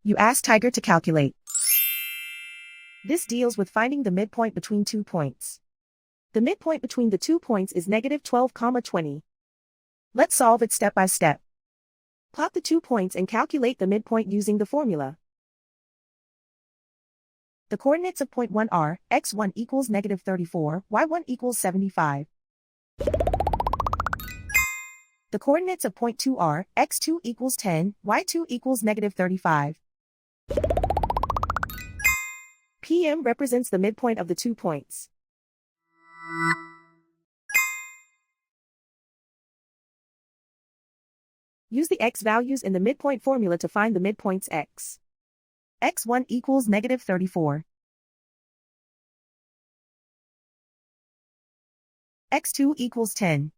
You ask Tiger to calculate. This deals with finding the midpoint between 2 points. The midpoint between the 2 points is -12, 20. Let's solve it step by step. Plot the 2 points and calculate the midpoint using the formula. The coordinates of point 1 are, x1 equals -34, y1 equals 75. The coordinates of point 2 are, x2 equals 10, y2 equals -35. PM represents the midpoint of the 2 points. Use the x values in the midpoint formula to find the midpoints x. x1 equals -34. x2 equals 10.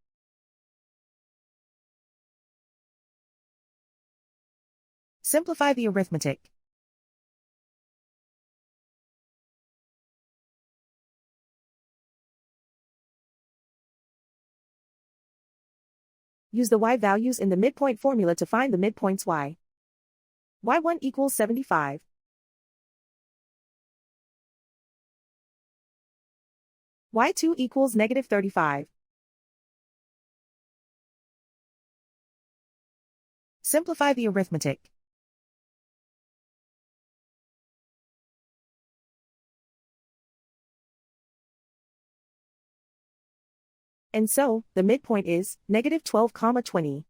Simplify the arithmetic. Use the y values in the midpoint formula to find the midpoints y. y1 equals 75. y2 equals -35. Simplify the arithmetic. And so, the midpoint is -12, 20.